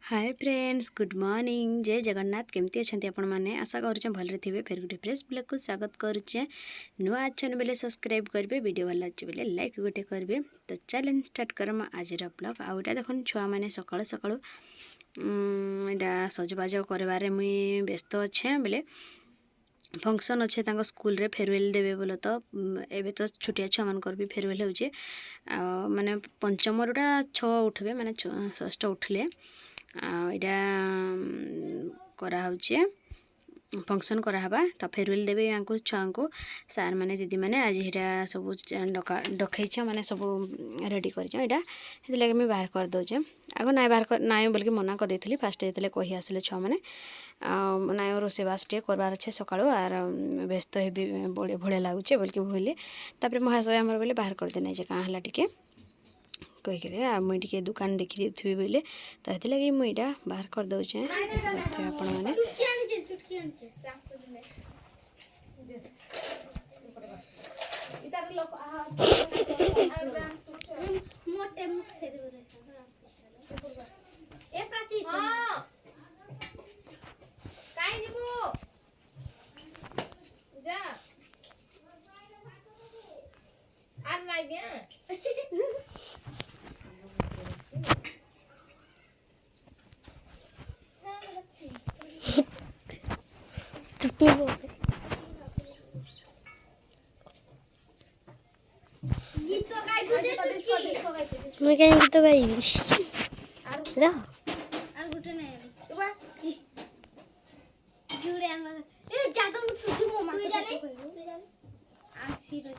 Hi friends, good morning. जय जगन्नाथ। केमती अच्छा आपण मैंने आशा करुचे भलरे थे। फिर गोटे फ्रेश ब्लॉग को स्वागत करुचे। नुआ अच्छन बेले सब्सक्राइब करेंगे, वीडियो भल अच्छे बेले लाइक गोटे करेंगे। तो चलें स्टार्ट करम आज ब्लॉग। आउटा देखुन छुआ मैंने सकाळु सकाळु यहाँ सजबाज कर मुई व्यस्त अच्छे बेले फंक्शन अच्छे स्कूल रे फेरवेल देवे बोले। तो एबे तो छोटिया छुआ मानकर भी फेरवेल होचे। माने पंचम रुटा 6 उठबे, माने 6 उठले इटा कराचे फंक्शन करावा। तो फेरवेल देवे यहाँ छुआ को सार मैंने दीदी मैंने आज यहाँ सब डकई मैंने सब रेडी कर मुझे बाहर कर दौचे। आग ना बाहर कर ना बोल मना कर देती फास्ट जो कही आसिले छुआ मैंने ना रोषेबास टे करवार अच्छे सकाळु आर व्यस्त भाया लगुचे बोल बोले। तापर महाशय आमर बोले बाहर कर देना कहाँ है टे कहीकि मुझे दुकान देखी थी बोले। तो ये लगे मुझा बाहर कर दौचे आपण मैंने। मैं कहीं गीत गाइबी जा আর গুটে নাই তুবা জুড়ে আমরা এ জাদা মু ছুটি মো মা তুই জানে আসি রে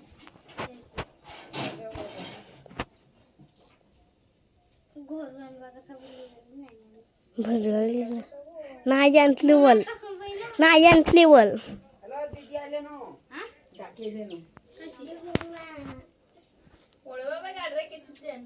ঘর রান্না কথা বলি নাই না জানতলি বল না জানতলি বল। हेलो दीदी आले नो हां डाके ले नो कशी ओळे बाबा गाड रे किछ जान।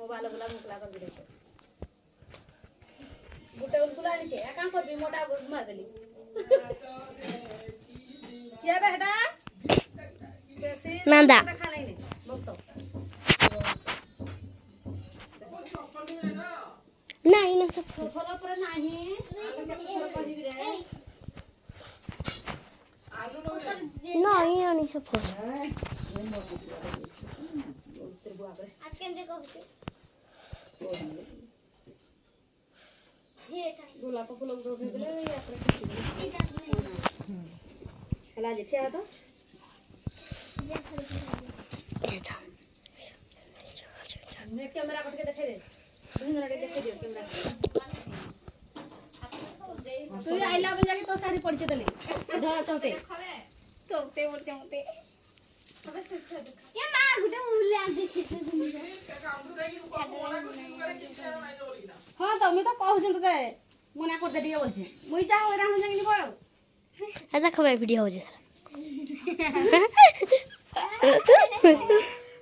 मोबाइल बुला मुकला कर दे गुटे उलकुला नीचे एका कर भी मोटा मार देली क्या बेटा कैसे नंदा खाना ही नहीं भक्तो नहीं ना सब फलो पर नहीं कही भी रे नहीं आनी सब फल आज केंजे कहते ये गोलाप फूल उड़ भेले यात्रा हला जे ठिया तो मैं कैमरा कट के देखे दे दिन रे देखे दे कैमरा तू आइला बन जाके तो साड़ी पड़चे तले ध चौथे चौथे बोल चौथे अबे सुख ये मां गुटे मुले आ देखे हां तो मैं तो कहू जंत ते मना कर दे दिए बोल छे मुई जा होरा हो जांगिनी भयो आजा खबे वीडियो हो जे सारा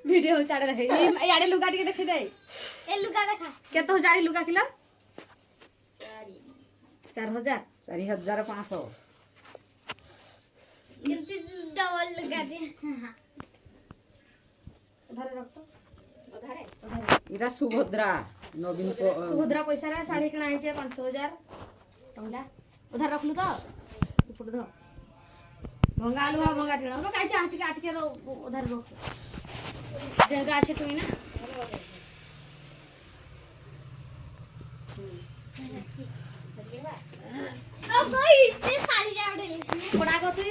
वीडियो चाड़े देखे याडे लुगा टिके देखै दे ए लुगा देखा के तो जारी लुगा किलो 4000 4500 किंतु डबल लुगा दे उधारे रख तो उधारे इरा सुभद्रा नवीन को सुभद्रा पैसा रे साड़ी किना है 5000 टंगा उधार रखलु तो ऊपर दो भंगा आलू भंगा टिना हम काई चाह टिके आटके रो उधार रो देगा আছে তুই না अब भाई इतने सारी जावड़े कोड़ा को तू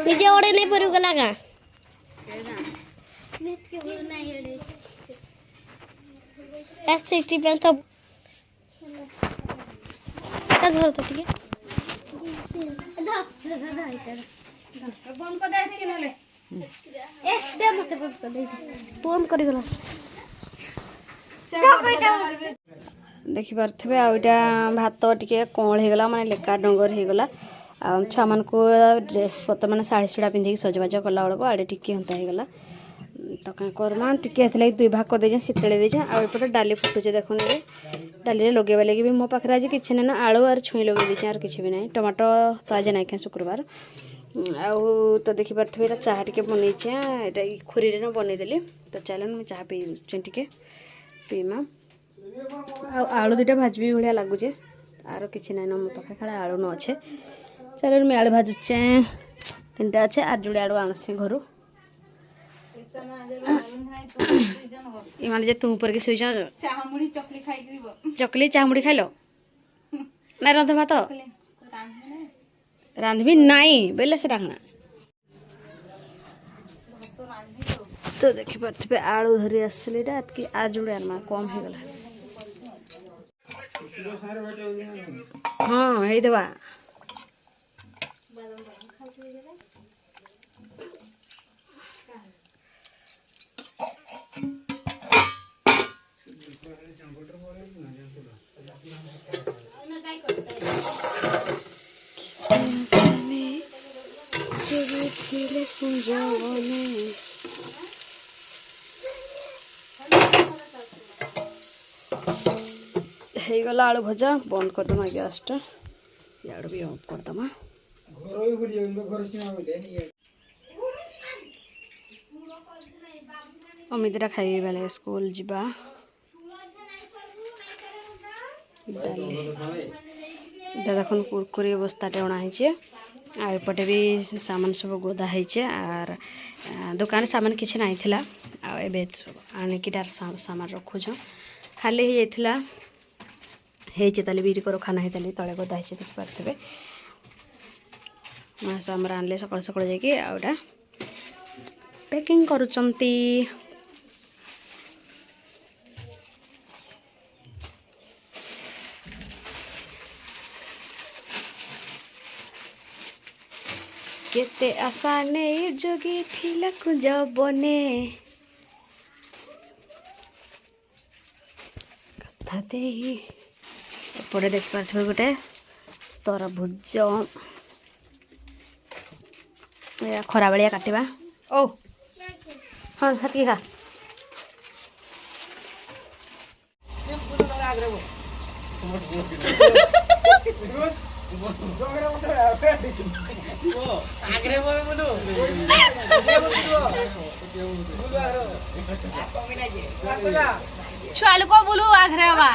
निजे ओड़े नहीं परू गला का नेट के बोल नहीं ओड़े S60 पे तो धर तो ठीक है बंद कर दे के नले ए दे मते बंद कर दे बंद करी गला देखि पारथबे आ ओटा भात टिके कोळ हे गला माने लेका डंगर हे गला आ छा मन को ड्रेस पत माने साड़ी सुड़ा पिंधी सजबाज कला बळको आडे टिके हंता हे गला तो का करमान टिके हेतले दुई भाग को दे जे सितळे दे जे आ एपटे डाली फुटुचे देखुन रे डाली रे लगेबा लागि भी मो पाखरा आज किछ नै ना आळू आर छुई लगे दे आर किछ भी नै टमाटो तो आज नै के शुक्रवार आउ तो देखि पारथबे एटा चाहा टिके बनै छै एटा खुरी रे न बनै देली तो चलन मु चाहा पी टिके पीमा आलू दुटा भाजबी भाया लगुचे आर किसी ना मो पाखे खाली आलू न अच्छे चल मैं आलू भाजुचे 3टा अच्छे आर जोड़े आलू आणसी घर इमान जे तू ऊपर के सोई चकली चाह मुड़ी खाइल ना रांध भात रांधबी नाई बेले से राखना तो देखि पारथबे आलू धरी आसले कि आ जोड़े आनमा कम हे गला हाँ हे देवा गला आलू भजा बंद करदमा गैसटा यार भी ऑफ करदमा अमितरा खाइबे बेले स्कूल जीवा देखुन कुरकुरी बस्ताटे अणा है आपटे भी सामान सब गोदा है आर दुकान सामान किसी ना आनिकीटार सामान रखुछ खाली हो जाता ताले बीरी को रखा ना तले गोदा है देखी पारे मास आमर आनले सकाल सकाल जाकि आउटा पैकिंग करुचंती केते आशा नहीं जोगी थिला कुंज बने कथा दे एपटे देख पारे गोटे तरभुज खरा बेलिया काटिबा ओ हाँ हाथी खा छुआ लोग बोलू आघरे बा